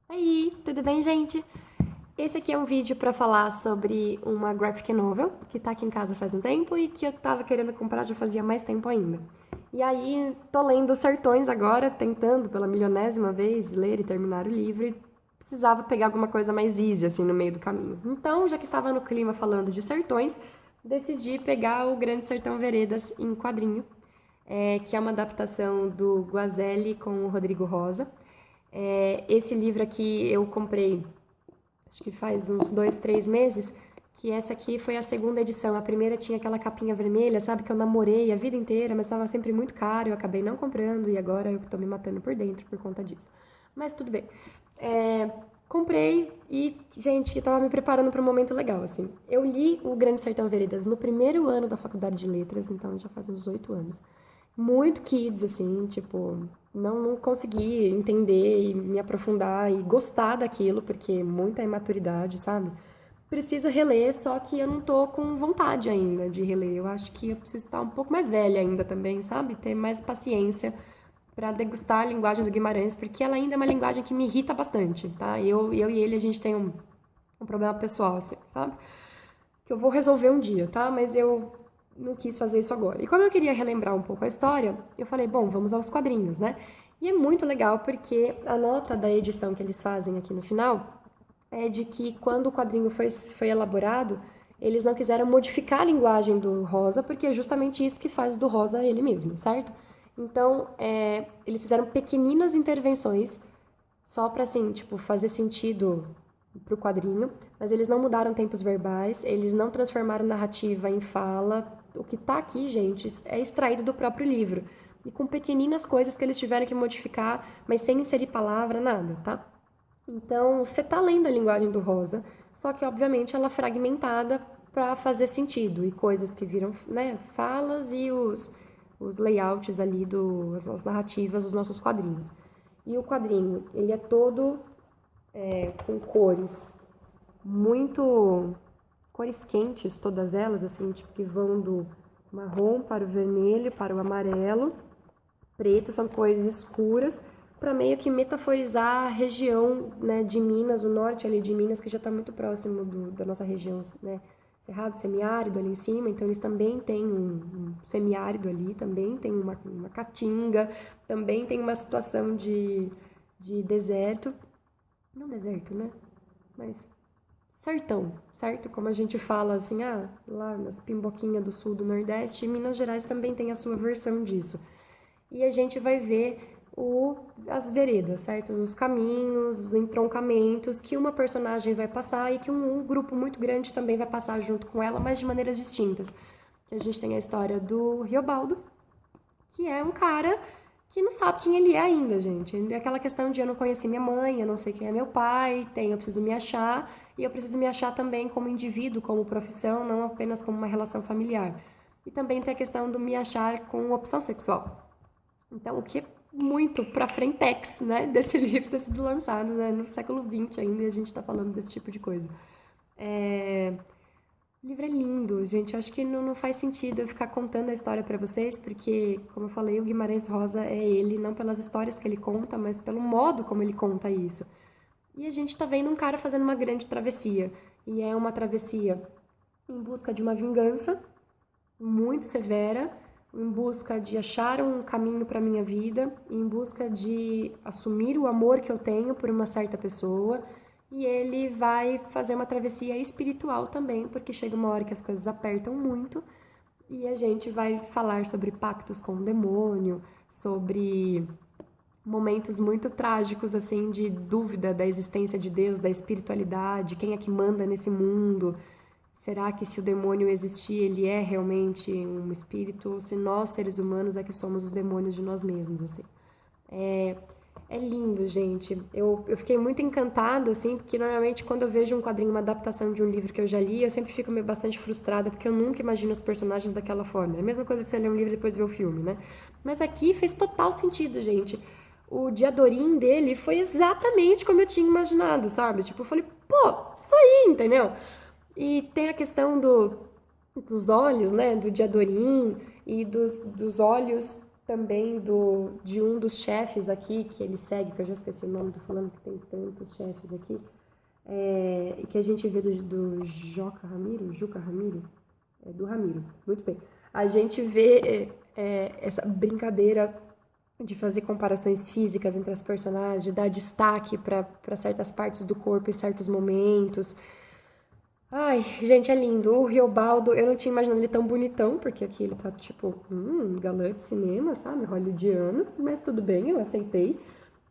Oi, tudo bem, gente? Esse aqui é um vídeo para falar sobre uma graphic novel que tá aqui em casa faz um tempo e que eu tava querendo comprar já fazia mais tempo ainda. E aí, tô lendo Sertões agora, tentando pela milionésima vez ler e terminar o livro e precisava pegar alguma coisa mais easy assim no meio do caminho. Então, já que estava no clima falando de sertões, decidi pegar o Grande Sertão Veredas em quadrinho, que é uma adaptação do Guazelli com o Rodrigo Rosa. Esse livro aqui eu comprei, acho que faz uns 2, 3 meses, que essa aqui foi a segunda edição. A primeira tinha aquela capinha vermelha, sabe, que eu namorei a vida inteira, mas estava sempre muito caro, eu acabei não comprando e agora eu tô me matando por dentro por conta disso. Mas tudo bem. É, comprei e, gente, eu tava me preparando para um momento legal, assim. Eu li o Grande Sertão Veredas no primeiro ano da faculdade de letras, então já faz uns 8 anos. Muito kids, assim, tipo, não consegui entender e me aprofundar e gostar daquilo, porque muita imaturidade, sabe? Preciso reler, só que eu não tô com vontade ainda de reler. Eu acho que eu preciso estar um pouco mais velha ainda também, sabe? Ter mais paciência para degustar a linguagem do Guimarães, porque ela ainda é uma linguagem que me irrita bastante, tá? Eu e ele, a gente tem um problema pessoal, assim, sabe? Que eu vou resolver um dia, tá? Mas eu não quis fazer isso agora. E como eu queria relembrar um pouco a história, eu falei, bom, vamos aos quadrinhos, né? E é muito legal porque a nota da edição que eles fazem aqui no final é de que quando o quadrinho foi elaborado, eles não quiseram modificar a linguagem do Rosa, porque é justamente isso que faz do Rosa ele mesmo, certo? Então, eles fizeram pequeninas intervenções só pra, assim, tipo, fazer sentido pro quadrinho, mas eles não mudaram tempos verbais, eles não transformaram narrativa em fala. O que tá aqui, gente, é extraído do próprio livro. E com pequeninas coisas que eles tiveram que modificar, mas sem inserir palavra, nada, tá? Então, você tá lendo a linguagem do Rosa, só que, obviamente, ela é fragmentada para fazer sentido, e coisas que viram, né, falas e os layouts ali, as narrativas dos nossos quadrinhos. E o quadrinho, ele é todo com cores muito cores quentes, todas elas, assim, tipo, que vão do marrom para o vermelho, para o amarelo, preto, são cores escuras, para meio que metaforizar a região, né, de Minas, o norte ali de Minas, que já está muito próximo da nossa região, né, cerrado, semiárido ali em cima, então eles também têm um semiárido ali, também tem uma caatinga, também tem uma situação de deserto, não deserto, né, mas sertão, certo? Como a gente fala assim, lá nas pimboquinhas do sul do Nordeste, Minas Gerais também tem a sua versão disso. E a gente vai ver as veredas, certo? Os caminhos, os entroncamentos que uma personagem vai passar e que um grupo muito grande também vai passar junto com ela, mas de maneiras distintas. A gente tem a história do Riobaldo, que é um cara que não sabe quem ele é ainda, gente. É aquela questão de eu não conheci minha mãe, eu não sei quem é meu pai, eu preciso me achar, e eu preciso me achar também como indivíduo, como profissão, não apenas como uma relação familiar. E também tem a questão do me achar com opção sexual. Então, o que é muito pra frentex, né, desse livro ter sido lançado, né, no século XX ainda, e a gente tá falando desse tipo de coisa. O livro é lindo, gente. Eu acho que não faz sentido eu ficar contando a história pra vocês, porque, como eu falei, o Guimarães Rosa é ele, não pelas histórias que ele conta, mas pelo modo como ele conta isso. E a gente tá vendo um cara fazendo uma grande travessia. E é uma travessia em busca de uma vingança muito severa, em busca de achar um caminho para minha vida, em busca de assumir o amor que eu tenho por uma certa pessoa. E ele vai fazer uma travessia espiritual também, porque chega uma hora que as coisas apertam muito e a gente vai falar sobre pactos com o demônio, sobre momentos muito trágicos assim de dúvida da existência de Deus, da espiritualidade, quem é que manda nesse mundo? Será que se o demônio existir, ele é realmente um espírito ou se nós seres humanos é que somos os demônios de nós mesmos, assim? É, é lindo, gente. Eu fiquei muito encantada, assim, porque normalmente quando eu vejo um quadrinho, uma adaptação de um livro que eu já li, eu sempre fico meio bastante frustrada, porque eu nunca imagino os personagens daquela forma. É a mesma coisa que você lê um livro e depois vê o filme, né? Mas aqui fez total sentido, gente. O Diadorim dele foi exatamente como eu tinha imaginado, sabe? Tipo, eu falei, pô, isso aí, entendeu? E tem a questão dos olhos, né? Do Diadorim e dos olhos. também de um dos chefes aqui, que ele segue, que eu já esqueci o nome, tô falando que tem tantos chefes aqui, e que a gente vê do Juca Ramiro, do Ramiro, muito bem. A gente vê essa brincadeira de fazer comparações físicas entre as personagens, de dar destaque para certas partes do corpo em certos momentos. Ai, gente, é lindo. O Riobaldo, eu não tinha imaginado ele tão bonitão, porque aqui ele tá tipo, galã de cinema, sabe? Hollywoodiano, mas tudo bem, eu aceitei.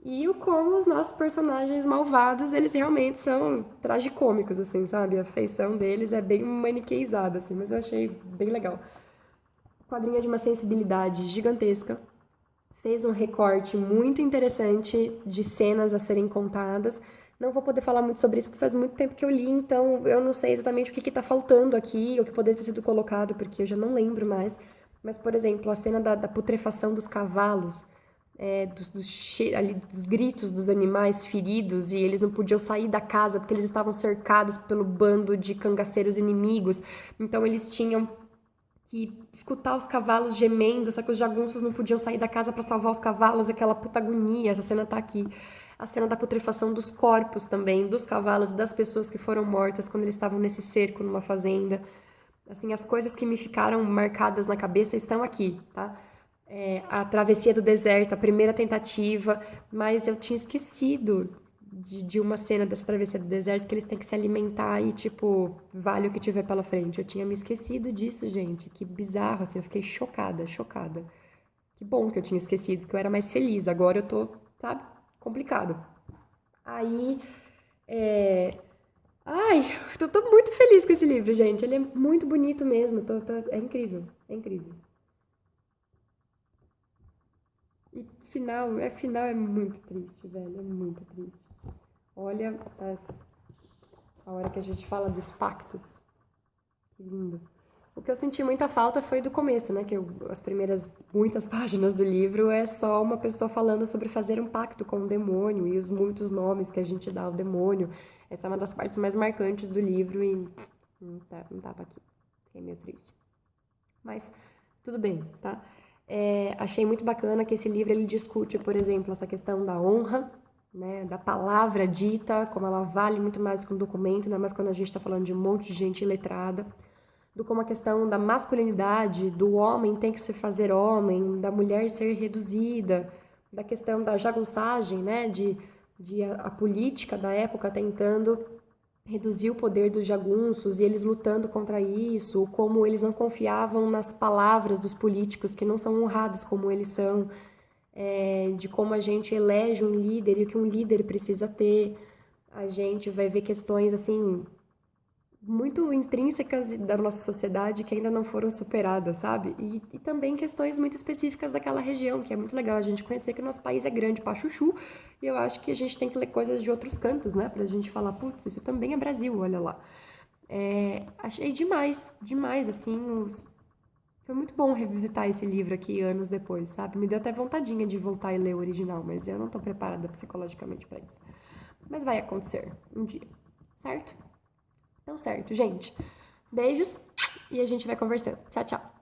E o como os nossos personagens malvados, eles realmente são tragicômicos, assim, sabe? A feição deles é bem maniqueizada, assim, mas eu achei bem legal. O quadrinho é de uma sensibilidade gigantesca, fez um recorte muito interessante de cenas a serem contadas. Não vou poder falar muito sobre isso porque faz muito tempo que eu li, então eu não sei exatamente o que está faltando aqui, ou o que poderia ter sido colocado, porque eu já não lembro mais. Mas, por exemplo, a cena da putrefação dos cavalos, dos gritos dos animais feridos, e eles não podiam sair da casa porque eles estavam cercados pelo bando de cangaceiros inimigos. Então eles tinham que escutar os cavalos gemendo, só que os jagunços não podiam sair da casa para salvar os cavalos, aquela puta agonia, essa cena tá aqui. A cena da putrefação dos corpos também, dos cavalos e das pessoas que foram mortas quando eles estavam nesse cerco numa fazenda. Assim, as coisas que me ficaram marcadas na cabeça estão aqui, tá? A travessia do deserto, a primeira tentativa, mas eu tinha esquecido de uma cena dessa travessia do deserto que eles têm que se alimentar e, tipo, vale o que tiver pela frente. Eu tinha me esquecido disso, gente. Que bizarro, assim, eu fiquei chocada, chocada. Que bom que eu tinha esquecido, que eu era mais feliz. Agora eu tô, sabe, complicado. Aí, é... Ai, eu tô muito feliz com esse livro, gente. Ele é muito bonito mesmo. É incrível, é incrível. E final é muito triste, velho. É muito triste. Olha a hora que a gente fala dos pactos. Que lindo. O que eu senti muita falta foi do começo, né? As primeiras muitas páginas do livro é só uma pessoa falando sobre fazer um pacto com o demônio e os muitos nomes que a gente dá ao demônio. Essa é uma das partes mais marcantes do livro e não tava aqui. Fiquei meio triste. Mas tudo bem, tá? Achei muito bacana que esse livro ele discute, por exemplo, essa questão da honra, né, da palavra dita, como ela vale muito mais do que um documento, ainda mais quando a gente está falando de um monte de gente letrada, do como a questão da masculinidade, do homem tem que se fazer homem, da mulher ser reduzida, da questão da jagunçagem, né, de a política da época tentando reduzir o poder dos jagunços e eles lutando contra isso, como eles não confiavam nas palavras dos políticos que não são honrados como eles são, de como a gente elege um líder e o que um líder precisa ter. A gente vai ver questões assim muito intrínsecas da nossa sociedade que ainda não foram superadas, sabe? E também questões muito específicas daquela região, que é muito legal a gente conhecer que o nosso país é grande pra chuchu, e eu acho que a gente tem que ler coisas de outros cantos, né? Pra gente falar, putz, isso também é Brasil, olha lá. Achei demais, demais, assim, foi muito bom revisitar esse livro aqui anos depois, sabe? Me deu até vontadinha de voltar e ler o original, mas eu não tô preparada psicologicamente pra isso. Mas vai acontecer um dia, certo? Então, certo, gente. Beijos e a gente vai conversando. Tchau, tchau.